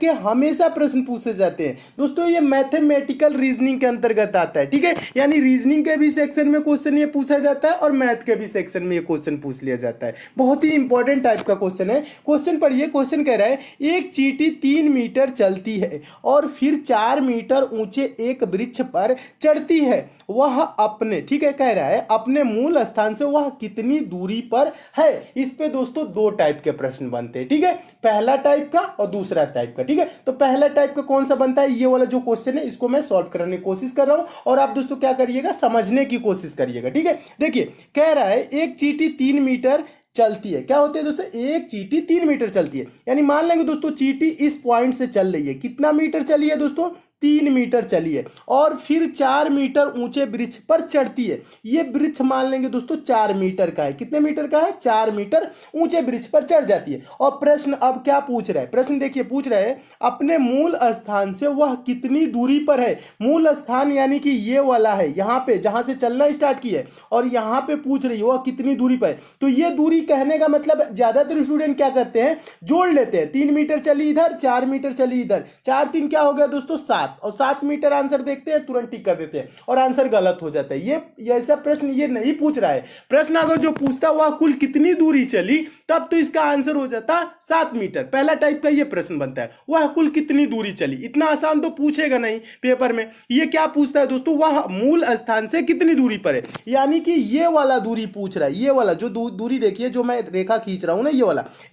के हमेशा प्रश्न पूछे जाते हैं दोस्तों। ये मैथमेटिकल रीजनिंग के अंतर्गत आता है, ठीक है। यानी रीजनिंग के भी सेक्शन में क्वेश्चन ये पूछा जाता है और मैथ के भी सेक्शन में ये क्वेश्चन पूछ लिया जाता है। बहुत ही इंपॉर्टेंट टाइप का क्वेश्चन है। क्वेश्चन पढ़िए, क्वेश्चन कह रहा है एक चींटी 3 मीटर चलती है और फिर 4 मीटर ऊंचे एक वृक्ष पर चढ़ती है। वह अपने, ठीक है, कह रहा है अपने मूल स्थान से वह कितनी दूरी पर है। इस पे दोस्तों दो टाइप के प्रश्न बनते हैं, ठीक है। पहला टाइप का और दूसरा टाइप का, ठीक है। तो पहला टाइप का कौन सा बनता है, ये वाला जो क्वेश्चन है इसको मैं सॉल्व करने की कोशिश कर रहा हूं और आप दोस्तों क्या करिएगा, समझने की कोशिश करिएगा, ठीक है। देखिए कह रहा है एक चींटी 3 मीटर चलती है। क्या होती है दोस्तों, एक चींटी 3 मीटर चलती है। यानी मान लेंगे दोस्तों चींटी इस पॉइंट से चल रही है, कितना मीटर चली है दोस्तों, 3 मीटर चली है और फिर 4 मीटर ऊंचे वृक्ष पर चढ़ती है। ये वृक्ष मान लेंगे दोस्तों 4 मीटर का है। कितने मीटर का है, 4 मीटर ऊंचे वृक्ष पर चढ़ जाती है। और प्रश्न अब क्या पूछ रहा है, प्रश्न देखिए पूछ रहा है अपने मूल स्थान से वह कितनी दूरी पर है। मूल स्थान यानी कि ये वाला है, यहाँ पे जहां से चलना स्टार्ट की है और यहाँ पे पूछ रही है वह कितनी दूरी पर है। तो ये दूरी कहने का मतलब ज्यादातर स्टूडेंट क्या करते हैं, जोड़ लेते हैं। 3 मीटर चली इधर, 4 मीटर चली इधर, 4 3 क्या हो गया दोस्तों 7 और 7 मीटर आंसर देखते हैं, तुरंत टिक कर देते हैं और आंसर गलत हो जाता है। ये ऐसा प्रश्न ये नहीं पूछ रहा है। प्रश्न अगर जो पूछता हुआ कुल कितनी दूरी चली, तब तो इसका आंसर हो जाता 7 मीटर। पहला टाइप का ये प्रश्न बनता है, वह कुल कितनी दूरी चली। इतना आसान तो पूछेगा नहीं पेपर में। ये क्या पूछता है दोस्तों, वह मूल स्थान से कितनी दूरी पर है। यानी कि ये वाला दूरी पूछ रहा है, ये वाला जो दूरी देखिए, जो मैं रेखा खींच रहा हूं ना,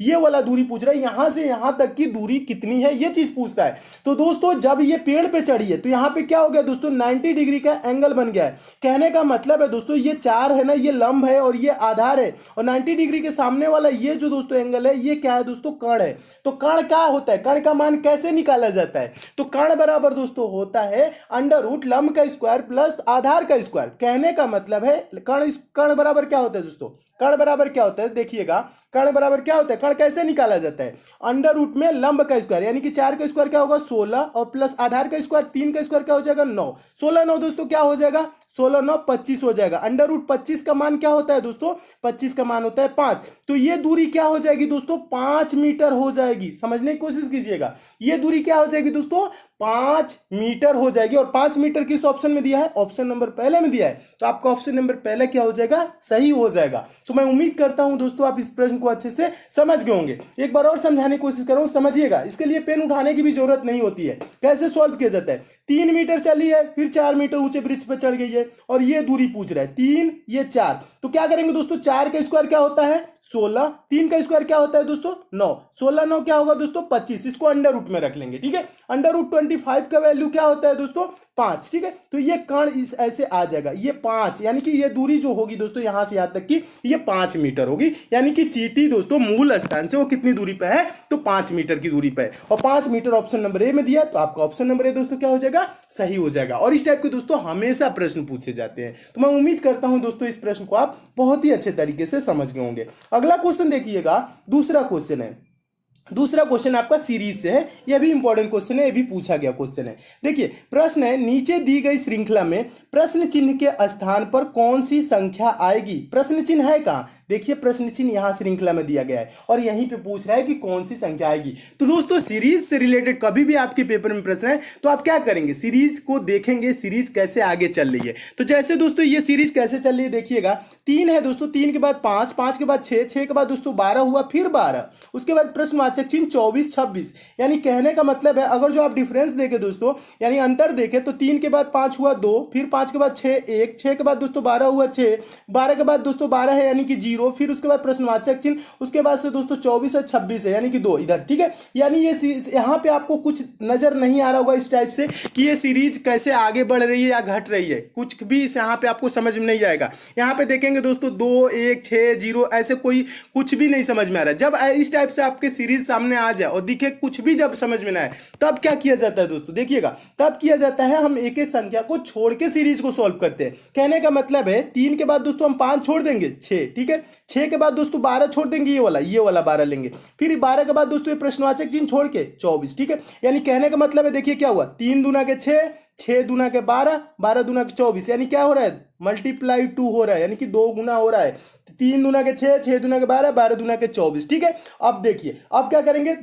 ये वाला दूरी पूछ रहा है। यहां से यहां तक की दूरी कितनी है, ये चीज पूछता है। तो दोस्तों जब ये पेड़ पे चढ़ी है तो यहाँ पे क्या हो गया दोस्तों, 90 डिग्री का एंगल बन गया है। कहने का मतलब है दोस्तों ये 4 है ना, ये लंब है और ये आधार है और 90 डिग्री के सामने वाला ये जो दोस्तों एंगल है, ये क्या है दोस्तों, कर्ण है। तो कर्ण क्या होता है, कर्ण का मान कैसे निकाला जाता है, तो कर्ण बराबर दोस्तों होता है √ लंब का स्क्वायर प्लस आधार का स्क्वायर। कहने का मतलब है कर्ण बराबर क्या होता है दोस्तों, कर्ण बराबर क्या होता है, देखिएगा कर्ण बराबर क्या होता है, कर्ण कैसे निकाला जाता है, √ में लंब का स्क्वायर यानी कि 4 का स्क्वायर क्या होगा 16 और प्लस आधार का स्क्वायर 3 का स्क्वायर क्या हो जाएगा 9। 16 9 दोस्तों क्या हो जाएगा, 16 9 25 हो जाएगा। √ 25 का मान क्या होता है दोस्तों, 25 का मान होता है 5। तो ये दूरी क्या हो जाएगी दोस्तों, 5 मीटर हो जाएगी। समझने की कोशिश कीजिएगा, ये दूरी क्या हो जाएगी दोस्तों, 5 मीटर हो जाएगी। और 5 मीटर किस ऑप्शन में दिया है, ऑप्शन नंबर पहले में दिया है। तो आपका ऑप्शन नंबर पहले क्या हो जाएगा, सही हो जाएगा। तो मैं उम्मीद करता हूं दोस्तों आप इस प्रश्न को अच्छे से समझ गए होंगे। एक बार और समझाने की कोशिश कर रहा हूं, समझिएगा। इसके लिए पेन उठाने की भी जरूरत नहीं होती है। कैसे सॉल्व किया जाता है, 3 मीटर चली है, फिर 4 मीटर ऊंचे वृक्ष पर चढ़ गई है और ये दूरी पूछ रहा है 3 ये 4। तो क्या करेंगे दोस्तों, 4 का स्क्वायर क्या होता है 16, 3 का स्क्वायर क्या होता है दोस्तों 9, 16 9 क्या होगा दोस्तों 25। इसको √ में रख लेंगे, ठीक है। √ 25 का वैल्यू क्या होता है दोस्तों 5, ठीक है। तो ये कर्ण इस ऐसे आ जाएगा, ये 5 यानी कि ये दूरी जो होगी दोस्तों यहां से यहां तक की ये 5 मीटर होगी। यानी कि चींटी दोस्तों मूल स्थान से वो कितनी दूरी पे है, तो 5 मीटर की दूरी पे है और 5 मीटर ऑप्शन नंबर ए में दिया। तो आपका ऑप्शन नंबर ए दोस्तों क्या हो जाएगा, सही हो जाएगा। और इस टाइप के दोस्तों हमेशा प्रश्न पूछे जाते हैं। तो मैं उम्मीद करता हूं दोस्तों इस प्रश्न को आप बहुत ही अच्छे तरीके से समझ गए होंगे। अगला क्वेश्चन देखिएगा, दूसरा क्वेश्चन है। दूसरा क्वेश्चन आपका सीरीज से है, यह भी इंपॉर्टेंट क्वेश्चन है, यह भी पूछा गया क्वेश्चन है। देखिए प्रश्न है, नीचे दी गई श्रृंखला में प्रश्न चिन्ह के स्थान पर कौन सी संख्या आएगी। प्रश्न चिन्ह है कहां, देखिए प्रश्न चिन्ह यहां श्रृंखला में दिया गया है और यहीं पे पूछ रहा है कि कौन सी संख्या आएगी। तो दोस्तों सीरीज से रिलेटेड कभी भी आपके पेपर में प्रश्न है तो आप क्या करेंगे, सीरीज को देखेंगे, सीरीज कैसे आगे चल रही है। तो जैसे दोस्तों ये सीरीज कैसे चल रही है देखिएगा, 3 है दोस्तों, 3 के बाद 5, 5 के बाद 6, 6 के बाद दोस्तों 12 हुआ, फिर 12, उसके बाद प्रश्न चिन्ह 24 26। यानी कहने का मतलब है अगर जो आप डिफरेंस देखें दोस्तों, यानी अंतर देखें तो 3 के बाद 5 हुआ 2, फिर 5 के बाद 6 1, 6 के बाद दोस्तों 12 हुआ 6, 12 के बाद दोस्तों 12 है यानी कि 0, फिर उसके बाद प्रश्नवाचक चिन्ह, उसके बाद से दोस्तों 24 और 26 है यानी कि 2 इधर, ठीक है। यानी ये यहाँ पे आपको कुछ नजर नहीं आ रहा होगा इस टाइप से कि ये सीरीज कैसे आगे बढ़ रही है या घट रही है, कुछ भी इस यहाँ पे आपको समझ में नहीं आएगा। यहाँ पे देखेंगे दोस्तों 2 1 6 0 ऐसे कोई कुछ भी नहीं समझ में आ रहा है। जब इस टाइप से आपके सीरीज सामने आ जाए और दिखे कुछ भी जब समझ में ना आए, तब क्या किया जाता है दोस्तों, देखिएगा तब किया जाता है हम एक एक संख्या को छोड़ के सीरीज को सॉल्व करते हैं। कहने का मतलब है 3 के बाद दोस्तों हम 5 छोड़ देंगे 6, ठीक है। 6 के बाद दोस्तों 12 छोड़ देंगे, ये वाला 12 लेंगे, फिर 12 के बाद दोस्तों ये प्रश्नवाचक चिन्ह छोड़ के 24, ठीक है। यानी कहने का मतलब है देखिए क्या हुआ, 3 दूना के 6, 6 दूना के 12, 12 दूना के 24, यानी क्या हो रहा है मल्टीप्लाई 2 हो रहा है, यानी कि 2 गुना हो रहा है। 3 दूना के 6, 6 दूना के 12, 12 दूना के 24। ठीक है, अब देखिए अब क्या करेंगे,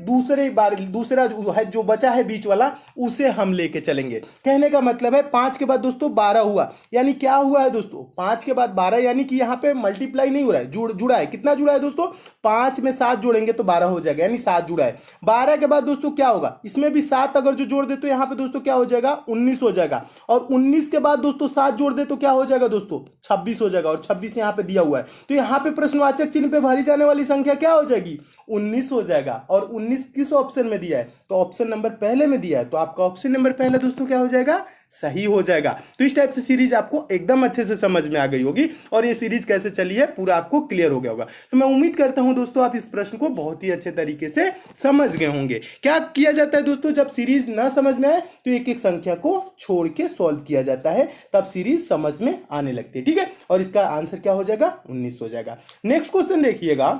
दूसरा जो बचा है बीच वाला उसे हम लेके चलेंगे। कहने का मतलब है 5 के बाद दोस्तों 12 हुआ, यानी क्या हुआ है दोस्तों, 5 के बाद 12, यानी कि यहाँ पे मल्टीप्लाई नहीं हो रहा है, जुड़ा है। कितना जुड़ा है दोस्तों, 5 में 7 जोड़ेंगे तो 12 हो जाएगा, यानी 7 जुड़ा है। 12 के बाद दोस्तों क्या होगा, इसमें भी 7 अगर जो जोड़ दे तो यहाँ पे दोस्तों क्या हो जाएगा, 19 हो जाएगा। और 19 के बाद दोस्तों 7 जोड़ दे तो क्या हो जाएगा दोस्तों, 26 हो जाएगा। और 26 यहाँ पे दिया हुआ है, तो यहाँ पे प्रश्नवाचक चिन्ह पे भरी जाने वाली संख्या क्या हो जाएगी, 19 हो जाएगा। और 19 किस ऑप्शन में दिया है, तो ऑप्शन नंबर पहले में दिया है, तो आपका ऑप्शन नंबर पहले दोस्तों क्या हो जाएगा, सही हो जाएगा। तो इस टाइप से सीरीज आपको एकदम अच्छे से समझ में आ गई होगी, और ये सीरीज कैसे चली है पूरा आपको क्लियर हो गया होगा। तो मैं उम्मीद करता हूं दोस्तों आप इस प्रश्न को बहुत ही अच्छे तरीके से समझ गए होंगे। क्या किया जाता है दोस्तों, जब सीरीज ना समझ में आए तो एक एक संख्या को छोड़ के सॉल्व किया जाता है, तब सीरीज समझ में आने लगती है। ठीक है, और इसका आंसर क्या हो जाएगा, 19 हो जाएगा। नेक्स्ट क्वेश्चन देखिएगा,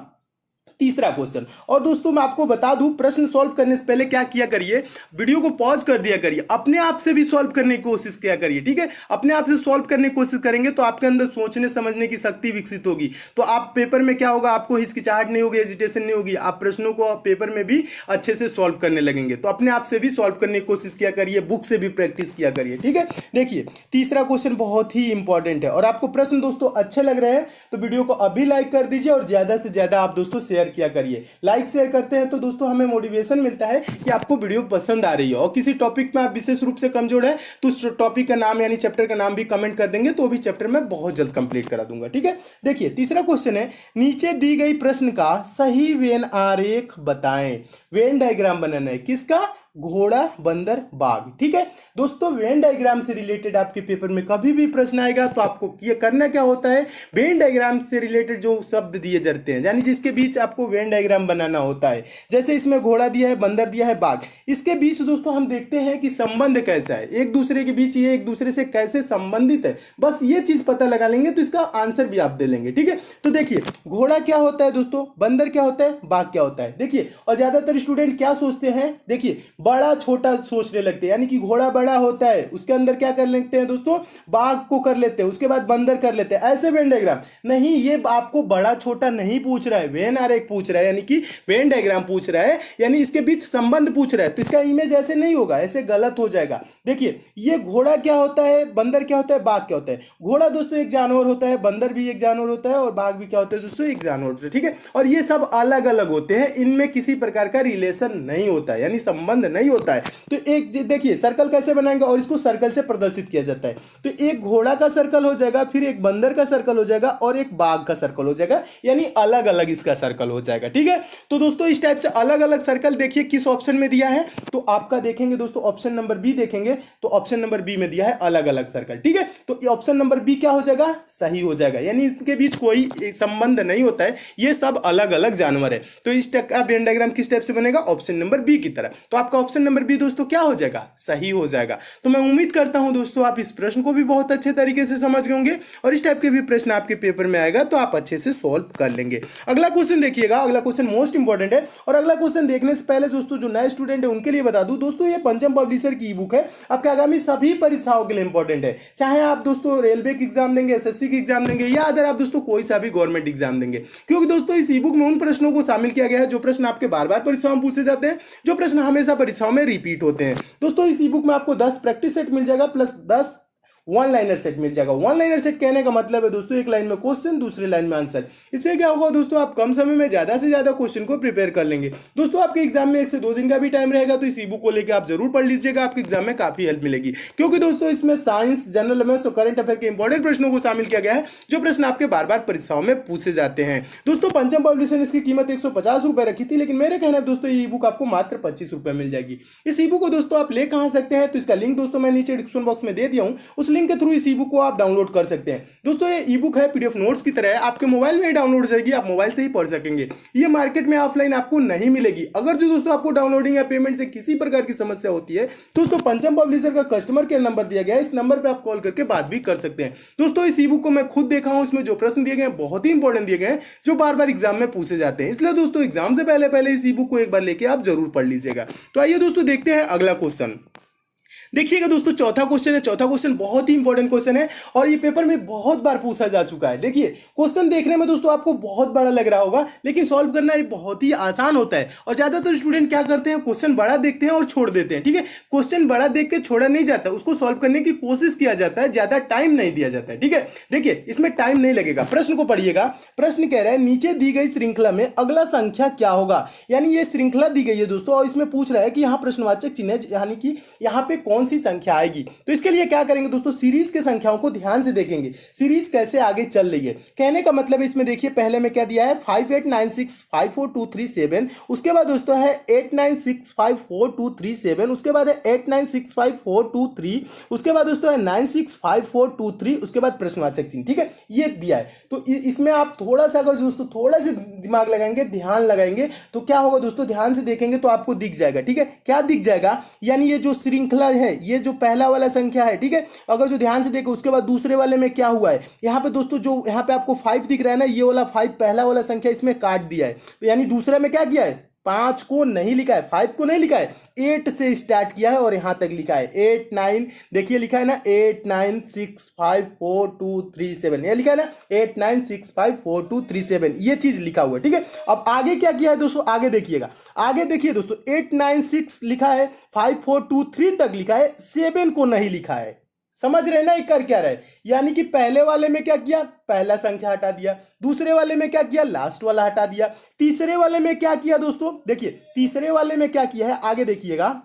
तीसरा क्वेश्चन। और दोस्तों मैं आपको बता दूं, प्रश्न सॉल्व करने से पहले क्या किया करिए, वीडियो को पॉज कर दिया करिए, अपने आप से भी सॉल्व करने की कोशिश किया करिए। ठीक है, अपने आप से सॉल्व करने की कोशिश करेंगे तो आपके अंदर सोचने समझने की शक्ति विकसित होगी। तो आप पेपर में क्या होगा, आपको हिचकिचाहट नहीं होगी, हेजिटेशन नहीं होगी, आप प्रश्नों को पेपर में भी अच्छे से सॉल्व करने लगेंगे। तो अपने आप से भी सॉल्व करने की कोशिश किया करिए, बुक से भी प्रैक्टिस किया करिए। ठीक है, देखिए तीसरा क्वेश्चन बहुत ही इंपॉर्टेंट है, और आपको प्रश्न दोस्तों अच्छे लग रहे हैं तो वीडियो को अभी लाइक कर दीजिए, और ज्यादा से ज्यादा आप दोस्तों शेयर किया करिए। लाइक शेयर करते हैं तो दोस्तों हमें मोटिवेशन मिलता है कि आपको वीडियो पसंद आ रही है। और किसी टॉपिक में आप विशेष रूप से कमजोर है तो उस टॉपिक का नाम यानी चैप्टर का नाम भी कमेंट कर देंगे, तो भी चैप्टर में बहुत जल्द कंप्लीट करा दूंगा। ठीक है, देखिए तीसरा क्वेश्चन है, नीचे दी गई प्रश्न का सही वेन आरेख बताएं। वेन डायग्राम बनाना है, किसका, घोड़ा बंदर बाघ। ठीक है दोस्तों, वेन डायग्राम से रिलेटेड आपके पेपर में कभी भी प्रश्न आएगा तो आपको ये करना क्या होता है, वेन डायग्राम से रिलेटेड जो शब्द दिए जाते हैं, यानी जिसके बीच आपको वेन डायग्राम बनाना होता है, जैसे इसमें घोड़ा दिया है, बंदर दिया है, बाघ, इसके बीच दोस्तों हम देखते हैं कि संबंध कैसा है, एक दूसरे के बीच ये एक दूसरे से कैसे संबंधित है, बस ये चीज पता लगा लेंगे तो इसका आंसर भी आप दे लेंगे। ठीक है, तो देखिए घोड़ा क्या होता है दोस्तों, बंदर क्या होता है, बाघ क्या होता है। देखिए, और ज्यादातर स्टूडेंट क्या सोचते हैं, देखिए बड़ा छोटा सोचने लगते हैं, यानी कि घोड़ा बड़ा होता है उसके अंदर क्या कर लेते हैं दोस्तों, बाघ को कर लेते हैं, उसके बाद बंदर कर लेते हैं, ऐसे वेन डायग्राम नहीं। ये आपको बड़ा छोटा नहीं पूछ रहा है, वेन आरेख पूछ रहा है, यानी कि वेन डायग्राम पूछ रहा है, यानी इसके बीच संबंध पूछ रहा है, तो इसका इमेज ऐसे नहीं होगा, ऐसे गलत हो जाएगा। देखिए ये घोड़ा क्या होता है, बंदर क्या होता है, बाघ क्या होता है। घोड़ा दोस्तों एक जानवर होता है, बंदर भी एक जानवर होता है, और बाघ भी क्या होता है दोस्तों, एक जानवर होता है। ठीक है, और ये सब अलग अलग होते हैं, इनमें किसी प्रकार का रिलेशन नहीं होता है, यानी संबंध नहीं होता है। तो एक देखिए सर्कल कैसे बनाएंगे, और इसको सर्कल से प्रदर्शित किया जाता है। तो एक घोड़ा का सर्कल हो जाएगा, फिर एक बंदर का सर्कल हो जाएगा, और एक बाघ का सर्कल हो जाएगा, यानी अलग अलग इसका सर्कल हो जाएगा। ठीक है, तो दोस्तों इस टाइप से अलग अलग सर्कल देखिए किस ऑप्शन में दिया है, तो आपका देखेंगे दोस्तों ऑप्शन नंबर बी देखेंगे, तो ऑप्शन नंबर बी में दिया है अलग अलग सर्कल। ठीक है, तो ऑप्शन नंबर बी क्या हो जाएगा, सही हो जाएगा, यानी इनके बीच कोई संबंध नहीं होता है, ये सब अलग अलग जानवर है। तो इस टाइप का वेन डायग्राम किस टाइप से बनेगा, ऑप्शन नंबर बी की तरह। तो आपका ऑप्शन नंबर बी दोस्तों क्या हो जाएगा, सही हो जाएगा। तो मैं उम्मीद करता हूं दोस्तों आप इस प्रश्न को भी बहुत अच्छे तरीके से समझ गए होंगे, और इस टाइप के भी प्रश्न आपके पेपर में आएगा तो आप अच्छे से सॉल्व कर लेंगे। अगला क्वेश्चन देखिएगा, अगला क्वेश्चन मोस्ट इंपॉर्टेंट है, और अगला क्वेश्चन देखने से पहले दोस्तों जो नए स्टूडेंट है उनके लिए बता दूं दोस्तों, ये पंचम पब्लिशर की ई बुक है, आपके आगामी सभी परीक्षाओं के लिए इंपॉर्टेंट है, चाहे आप दोस्तों रेलवे की एग्जाम देंगे, एसएससी की एग्जाम देंगे, या अगर आप दोस्तों कोई सा भी गवर्नमेंट एग्जाम देंगे, क्योंकि दोस्तों इस ई बुक में उन प्रश्नों को शामिल किया गया है जो प्रश्न आपके बार बार परीक्षाओं में पूछे जाते हैं, जो प्रश्न हमेशा परीक्षाओं में रिपीट होते हैं। दोस्तों इस ई बुक में आपको 10 प्रैक्टिस सेट मिल जाएगा, प्लस 10 वन लाइनर सेट मिल जाएगा। वन लाइनर सेट कहने का मतलब है दोस्तों एक लाइन में क्वेश्चन, दूसरी लाइन में आंसर। इससे क्या होगा दोस्तों, आप कम समय में ज्यादा से ज्यादा क्वेश्चन को प्रिपेयर कर लेंगे। दोस्तों आपके एग्जाम में 1 से 2 दिन का भी टाइम रहेगा, तो इस ई बुक को लेकर आप जरूर पढ़ लीजिएगा, आपके एग्जाम में काफी हेल्प मिलेगी, क्योंकि दोस्तों इसमें साइंस, जनरल अवेयरनेस और करंट अफेयर के इंपॉर्टेंट प्रश्नों को शामिल किया गया है, जो प्रश्न आपके बार बार परीक्षाओं में पूछे जाते हैं। दोस्तों पंचम पब्लिशर ने इसकी कीमत 150 रुपए रखी थी, लेकिन मेरे कहना है दोस्तों ये ई बुक आपको मात्र 25 रुपए मिल जाएगी। इस ई बुक को दोस्तों आप ले कहां सकते हैं, तो इसका लिंक दोस्तों मैं नीचे डिस्क्रिप्शन बॉक्स में दे दिया हूं, उस लिंक के थ्रू इस ई बुक को आप डाउनलोड कर सकते हैं। दोस्तों ये ई बुक है पीडीएफ नोट्स की तरह है, आपके मोबाइल में ही डाउनलोड हो जाएगी, आप मोबाइल से ही पढ़ सकेंगे। ये मार्केट में ऑफलाइन आपको नहीं मिलेगी। अगर जो दोस्तों आपको डाउनलोडिंग या पेमेंट से किसी प्रकार की समस्या होती है, दोस्तों पंचम पब्लिशर का कस्टमर केयर नंबर दिया गया है, इस नंबर पर आप कॉल करके बात भी कर सकते हैं। दोस्तों इस ई बुक को मैं खुद देखा हूं, इसमें जो प्रश्न दिए गए हैं बहुत ही इंपॉर्टेंट दिए गए हैं, जो बार बार एग्जाम में पूछे जाते हैं, इसलिए दोस्तों एग्जाम से पहले इस ई बुक को एक बार लेके आप जरूर पढ़ लीजिएगा। तो आइए दोस्तों देखते हैं अगला क्वेश्चन। देखिएगा दोस्तों, चौथा क्वेश्चन है। चौथा क्वेश्चन बहुत ही इंपॉर्टेंट क्वेश्चन है और ये पेपर में बहुत बार पूछा जा चुका है। देखिए क्वेश्चन देखने में दोस्तों आपको बहुत बड़ा लग रहा होगा, लेकिन सॉल्व करना ये बहुत ही आसान होता है। और ज्यादातर स्टूडेंट क्या करते हैं, क्वेश्चन बड़ा देखते हैं और छोड़ देते हैं। ठीक है, क्वेश्चन बड़ा देख के छोड़ा नहीं जाता, उसको सॉल्व करने की कोशिश किया जाता है, ज्यादा टाइम नहीं दिया जाता है। ठीक है, देखिए इसमें टाइम नहीं लगेगा। प्रश्न को पढ़िएगा। प्रश्न कह रहा है नीचे दी गई श्रृंखला में अगला संख्या क्या होगा। यानी ये श्रृंखला दी गई है दोस्तों और इसमें पूछ रहा है कि यहाँ प्रश्नवाचक चिन्ह है, यानी कि यहाँ पे कौन सी संख्या आएगी। तो इसके लिए क्या करेंगे दोस्तों, सीरीज के संख्याओं को ध्यान से देखेंगे, सीरीज कैसे आगे चल रही है। कहने का मतलब इसमें देखिए पहले में क्या दिया है 5896542337, उसके बाद दोस्तों है 89654237, उसके बाद है 896543, उसके बाद दोस्तों है 965423, उसके बाद प्रश्नवाचक चिन्ह। ठीक है, ये दिया है। तो इसमें आप थोड़ा सा अगर दोस्तों थोड़ा सा दिमाग लगाएंगे, ध्यान लगाएंगे तो क्या होगा दोस्तों, ध्यान से देखेंगे तो आपको दिख जाएगा। ठीक है, क्या दिख जाएगा, यानी ये जो श्रृंखला है, ये जो पहला वाला संख्या है, ठीक है, अगर जो ध्यान से देखो उसके बाद दूसरे वाले में क्या हुआ है, यहाँ पे दोस्तों जो यहाँ पे आपको 5 दिख रहा है ना, ये वाला 5 पहला वाला संख्या इसमें काट दिया है। तो यानी दूसरे में क्या किया है, 5 को नहीं लिखा है, 5 को नहीं लिखा है, 8 से स्टार्ट किया है और यहां तक लिखा है 8 9, देखिए लिखा है ना 89654237, ये लिखा है ना 89654237, ये चीज लिखा हुआ है। ठीक है, अब आगे क्या किया है दोस्तों, आगे देखिएगा, आगे देखिए दोस्तों 896 लिखा है, 5423 तक लिखा है, 7 को नहीं लिखा है। समझ रहे ना, ये कर क्या रहे, यानी कि पहले वाले में क्या किया, पहला संख्या हटा दिया, दूसरे वाले में क्या किया, लास्ट वाला हटा दिया, तीसरे वाले में क्या किया दोस्तों, देखिए तीसरे वाले में क्या किया है, आगे देखिएगा,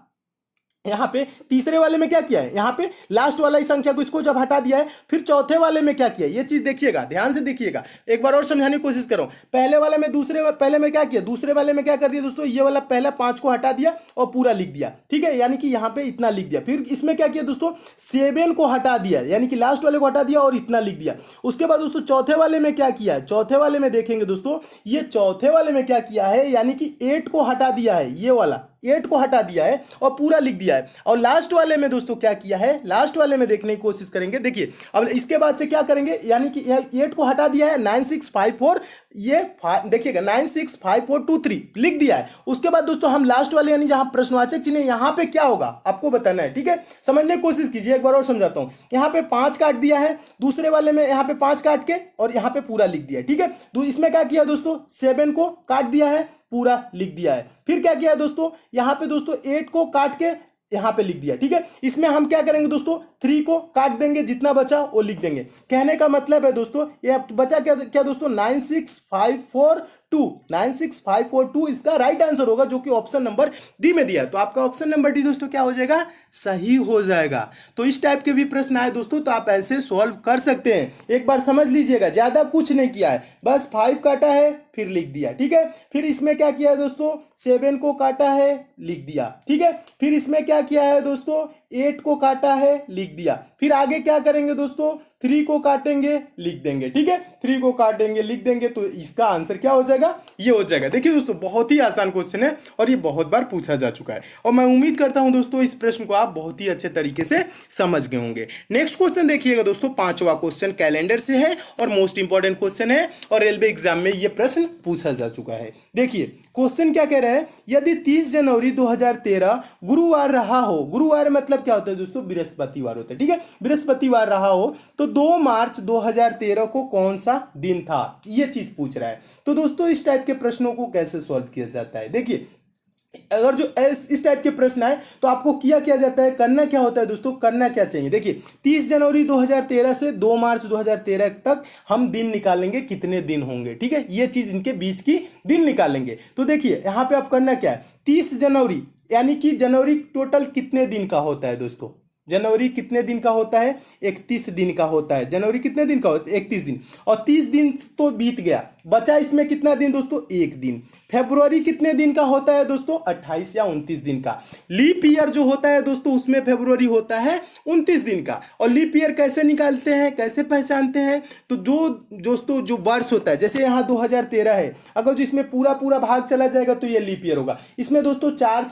यहाँ पे तीसरे वाले में क्या किया है, यहाँ पे लास्ट वाला ही संख्या को इसको जब हटा दिया है, फिर चौथे वाले में क्या किया, ये चीज देखिएगा, ध्यान से देखिएगा, एक बार और समझाने की कोशिश करो। पहले वाले में पहले में क्या किया, दूसरे वाले में क्या कर दिया दोस्तों, ये वाला पहला 5 को हटा दिया और पूरा लिख दिया। ठीक है, यानी कि यहाँ पे इतना लिख दिया। फिर इसमें क्या किया दोस्तों, 7 को हटा दिया, यानी कि लास्ट वाले को हटा दिया और इतना लिख दिया। उसके बाद दोस्तों चौथे वाले में क्या किया है, चौथे वाले में देखेंगे दोस्तों, ये चौथे वाले में क्या किया है, यानी कि 8 को हटा दिया है, ये वाला 8 को हटा दिया है और पूरा लिख दिया है। और लास्ट वाले में दोस्तों क्या किया है, लास्ट वाले में देखने की कोशिश करेंगे। देखिए अब इसके बाद से क्या करेंगे, यानी कि 8 को हटा दिया है, 9654, ये देखिएगा 965423 लिख दिया है। उसके बाद दोस्तों हम लास्ट वाले यानी जहां प्रश्नवाचक चिन्ह है, यहां पे क्या होगा आपको बताना है। ठीक है, समझने की कोशिश कीजिए, एक बार और समझाता हूं। यहां पे 5 काट दिया है, दूसरे वाले में यहां पे 5 काट के और यहां पे पूरा लिख दिया है। ठीक है, तो इसमें क्या किया दोस्तों, 7 को काट दिया है, पूरा लिख दिया है। फिर क्या किया है दोस्तों, यहां पे दोस्तों 8 को काट के यहां पे लिख दिया। ठीक है, इसमें हम क्या करेंगे दोस्तों, 3 को काट देंगे, जितना बचा वो लिख देंगे। कहने का मतलब है दोस्तों, ये बचा क्या दोस्तों, 96542 इसका राइट आंसर होगा, जो कि ऑप्शन नंबर डी में दिया है। तो आपका ऑप्शन नंबर डी दोस्तों क्या हो जाएगा, सही हो जाएगा। तो इस टाइप के भी प्रश्न आए दोस्तों तो आप ऐसे सॉल्व कर सकते हैं। एक बार समझ लीजिएगा, ज्यादा कुछ नहीं किया है, बस 5 काटा है फिर लिख दिया। ठीक है, फिर इसमें क्या किया है दोस्तों, 7 को काटा है लिख दिया। ठीक है, फिर इसमें क्या किया है दोस्तों, 8 को काटा है लिख दिया। फिर आगे क्या करेंगे दोस्तों, 3 को काटेंगे लिख देंगे। ठीक है, 3 को काटेंगे लिख देंगे, तो इसका आंसर क्या हो जाएगा, ये हो जाएगा। देखिए दोस्तों बहुत ही आसान क्वेश्चन है और ये बहुत बार पूछा जा चुका है और मैं उम्मीद करता हूं दोस्तों इस प्रश्न को आप बहुत ही अच्छे तरीके से समझ गए होंगे। नेक्स्ट क्वेश्चन देखिएगा दोस्तों, 5वां क्वेश्चन कैलेंडर से है और मोस्ट इंपॉर्टेंट क्वेश्चन है और रेलवे एग्जाम में ये प्रश्न पूछा जा चुका है। देखिए क्वेश्चन क्या कह रहा है, यदि 30 जनवरी 2013 गुरुवार रहा हो, गुरुवार मतलब क्या होता है दोस्तों, बृहस्पतिवार होता है। ठीक है, बृहस्पतिवार रहा हो तो 2 मार्च 2013 को कौन सा दिन था, ये चीज पूछ रहा है। तो दोस्तों इस टाइप के प्रश्नों को कैसे सॉल्व किया जाता है, देखिए अगर जो इस टाइप के प्रश्न आए तो आपको किया जाता है, करना क्या होता है दोस्तों, करना क्या चाहिए। देखिए 30 जनवरी 2013 से 2 मार्च 2013 तक हम दिन निकालेंगे, कितने दिन होंगे। ठीक है, ये चीज इनके बीच की दिन निकालेंगे। तो देखिए यहाँ पे आप करना क्या है, 30 जनवरी यानी कि जनवरी टोटल कितने दिन का होता है दोस्तों, जनवरी कितने दिन का होता है, 31 दिन का होता है। जनवरी कितने दिन का होता है, 31 दिन, और 30 दिन तो बीत गया, बचा इसमें कितना दिन दोस्तों, 1 दिन। फरवरी कितने दिन का होता है दोस्तों, 28 या 29 दिन का। लीप ईयर जो होता है दोस्तों उसमें फरवरी होता है 29 दिन का। और लीप ईयर कैसे निकालते हैं, कैसे पहचानते हैं, तो दोस्तों जो वर्ष होता है, जैसे यहाँ 2013 है, अगर जो इसमें पूरा भाग चला जाएगा तो ये लीप ईयर होगा। इसमें दोस्तों 4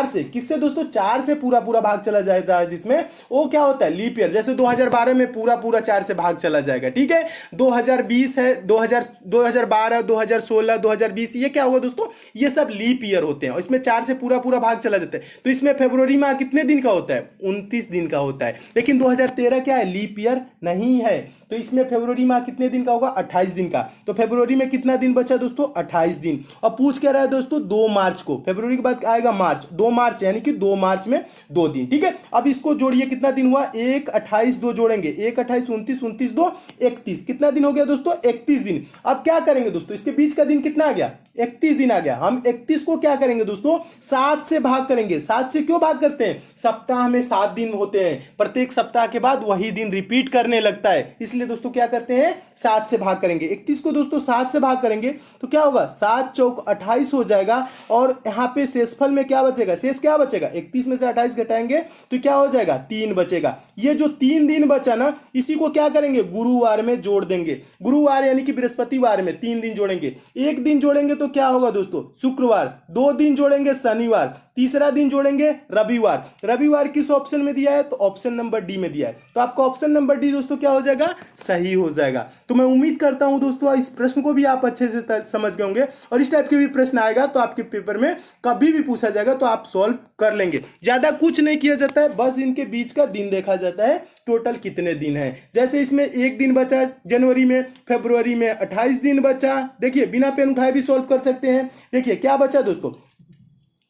से किससे दोस्तों, 4 से पूरा भाग चला जाएगा, जिसमें वो क्या होता है, लीप ईयर। जैसे 2012 में पूरा 4 से भाग चला जाएगा। ठीक है, 2020 है, 2020 2012, 2016, 2020 ये क्या होगा दोस्तों, ये सब लीप ईयर होते हैं। इसमें 4 से पूरा पूरा भाग चला जाता है, तो इसमें फरवरी माह कितने दिन का होता है, 29 दिन का होता है। लेकिन 2013 क्या है, लीप ईयर नहीं है, तो इसमें फरवरी माह कितने दिन का होगा, 28 दिन का। तो फरवरी में कितना दिन बचा दोस्तों, 28 दिन। और पूछ क्या रहा है दोस्तों, 2 मार्च को, फरवरी के बाद आएगा मार्च, 2 मार्च यानी कि 2 मार्च में 2 दिन। ठीक है, अब इसको जोड़िए, कितना दिन हुआ, 1, 28, 2 जोड़ेंगे, 1, 28, 29, 29, 2, 31, कितना दिन हो गया दोस्तों, 31 दिन। अब क्या करेंगे दोस्तों, इसके बीच का दिन कितना आ गया, 31 दिन आ गया। हम 31 को क्या करेंगे दोस्तों, 7 से भाग करेंगे। 7 से क्यों भाग करते हैं, सप्ताह में 7 दिन होते हैं, प्रत्येक सप्ताह के बाद वही दिन रिपीट करने लगता है, इसलिए दोस्तों क्या करते हैं, 7 से भाग करेंगे। 31 को दोस्तों 7 से भाग करेंगे तो क्या होगा, 7 चौक 28 हो जाएगा। और यहां पे शेषफल में क्या बचेगा, शेष क्या बचेगा, 31 में से 28 घटाएंगे तो क्या हो जाएगा, 3 बचेगा। ये जो 3 दिन बचा ना, इसी को क्या करेंगे, गुरुवार में जोड़ देंगे। गुरुवार यानी कि बृहस्पतिवार में 3 दिन जोड़ेंगे, 1 दिन जोड़ेंगे तो क्या होगा दोस्तों, शुक्रवार, 2 दिन जोड़ेंगे शनिवार, तीसरा दिन जोड़ेंगे रविवार। रविवार किस ऑप्शन में दिया है, तो ऑप्शन नंबर डी में दिया है, तो आपका ऑप्शन नंबर डी दोस्तों क्या हो जाएगा, सही हो जाएगा। तो मैं उम्मीद करता हूं दोस्तों इस प्रश्न को भी आप अच्छे से समझ गए होंगे, और इस टाइप के भी प्रश्न आएगा तो आपके पेपर में कभी भी पूछा जाएगा तो आप सॉल्व कर लेंगे। ज्यादा कुछ नहीं किया जाता है, बस इनके बीच का दिन देखा जाता है, टोटल कितने दिन है। जैसे इसमें 1 दिन बचा जनवरी में, फरवरी में 28 दिन बचा। देखिए बिना पेन उठाए भी सॉल्व कर सकते हैं। देखिए क्या बचा दोस्तों,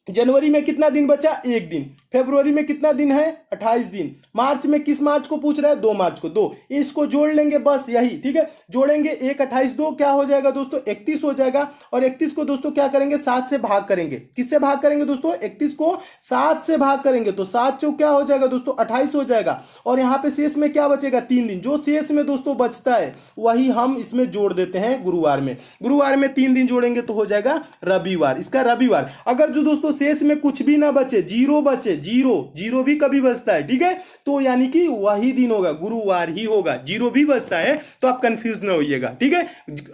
जनवरी में कितना दिन बचा, 1 दिन। फरवरी में कितना दिन है, 28 दिन। मार्च में किस मार्च को पूछ रहा है, 2 मार्च को, 2, इसको जोड़ लेंगे बस यही। ठीक है, जोड़ेंगे 1, 28, 2 क्या हो जाएगा दोस्तों, 31 हो जाएगा। और 31 को दोस्तों क्या करेंगे, 7 से भाग करेंगे। किससे भाग करेंगे दोस्तों, 31 को 7 से भाग करेंगे तो 7 चौक क्या हो जाएगा दोस्तों, 28 हो जाएगा। और यहाँ पे शेष में क्या बचेगा, 3 दिन। जो शेष में दोस्तों बचता है वही हम इसमें जोड़ देते हैं गुरुवार में। गुरुवार में 3 दिन जोड़ेंगे तो हो जाएगा रविवार, इसका रविवार। अगर जो दोस्तों शेष में कुछ भी ना बचे, जीरो बचे, जीरो भी कभी बचता है, ठीक है, तो यानी कि वही दिन होगा, गुरुवार ही होगा। जीरो भी बचता है तो आप कंफ्यूज ना होइएगा, ठीक है।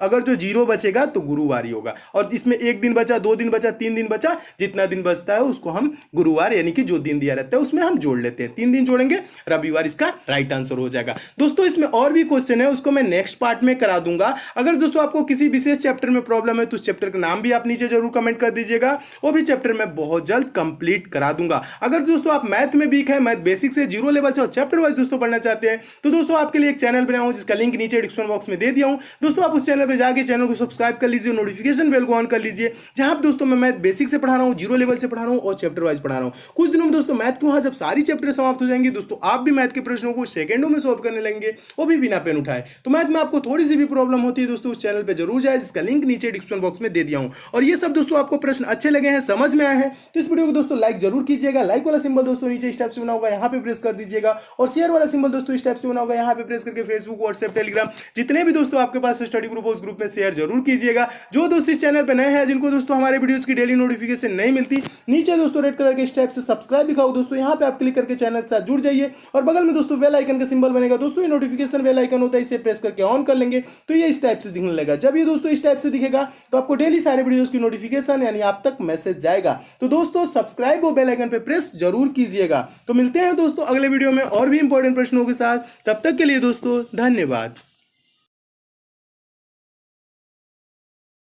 अगर जो जीरो बचेगा तो गुरुवार ही होगा। और इसमें 1 दिन बचा, 2 दिन बचा, 3 दिन बचा, जितना दिन बचता है उसको हम गुरुवार यानी कि जो दिन दिया रहता है उसमें हम जोड़ लेते हैं। 3 दिन जोड़ेंगे, रविवार इसका राइट आंसर हो जाएगा। दोस्तों इसमें और भी क्वेश्चन है, उसको मैं नेक्स्ट पार्ट में करा दूंगा। अगर दोस्तों आपको किसी विशेष चैप्टर में प्रॉब्लम है तो उस चैप्टर का नाम भी आप नीचे जरूर कमेंट कर दीजिएगा, वो भी चैप्टर में बहुत जल्द कंप्लीट करा दूंगा। अगर दोस्तों आप मैथ में वीक है, मैथ बेसिक से जीरो लेवल से और चैप्टर वाइज दोस्तों पढ़ना चाहते हैं तो दोस्तों आपके लिए एक चैनल बनाया हूं जिसका लिंक नीचे डिस्क्रिप्शन बॉक्स में दे दिया हूं। दोस्तों आप उस चैनल पे जाके चैनल को सब्सक्राइब कर लीजिए, नोटिफिकेशन बेल को ऑन कर लीजिए, जहां पर दोस्तों मैं मैथ बेसिक से पढ़ा रहा हूं, जीरो लेवल से पढ़ा रहा हूं और चैप्टर वाइज पढ़ा रहा हूं। कुछ दिनों में दोस्तों मैथ के वहां जब सारी चैप्टर समाप्त हो जाएंगे दोस्तों आप भी मैथ के प्रश्नों को सेकंडों में सॉल्व करने लगेंगे, वो भी बिना पेन उठाए। तो मैथ में आपको थोड़ी सी भी प्रॉब्लम होती है दोस्तों उस चैनल पे जरूर जाए, जिसका लिंक नीचे डिस्क्रिप्शन बॉक्स में दे दिया हूं। और ये सब दोस्तों आपको प्रश्न अच्छे लगे हैं, समझ में आए हैं तो इस वीडियो को दोस्तों लाइक जरूर कीजिएगा। लाइक वाला सिंबल दोस्तों नीचे इस टाइप से बना होगा, यहाँ पे प्रेस कर दीजिएगा। और शेयर वाला सिंबल दोस्तों इस टाइप से बना होगा, यहाँ पे प्रेस करके फेसबुक, व्हाट्सएप, टेलीग्राम जितने भी दोस्तों आपके पास स्टडी ग्रुप हो उस ग्रुप में शेयर जरूर कीजिएगा। जो दोस्त इस चैनल पे नए हैं, जिनको दोस्तों हमारे वीडियोस की डेली नोटिफिकेशन नहीं मिलती, नीचे दोस्तों रेड कलर के इस टाइप से सब्सक्राइब लिखा हो दोस्तों, यहाँ पे आप क्लिक करके चैनल के साथ जुड़ जाइए। और बगल में दोस्तों बेल आइकन का सिंबल बनेगा दोस्तों, ये नोटिफिकेशन बेल आइकन होता है, इसे प्रेस करके ऑन कर लेंगे तो ये इस टाइप से दिखने लगेगा। जब ये दोस्तों इस टाइप से दिखेगा तो आपको डेली सारे वीडियोस की नोटिफिकेशन यानी आप तक मैसेज जाएगा। तो दोस्तों सब्सक्राइब और बेल आइकन पे प्रेस जरूर कीजिएगा। तो मिलते हैं दोस्तों अगले वीडियो में और भी इंपॉर्टेंट प्रश्नों के साथ, तब तक के लिए दोस्तों धन्यवाद।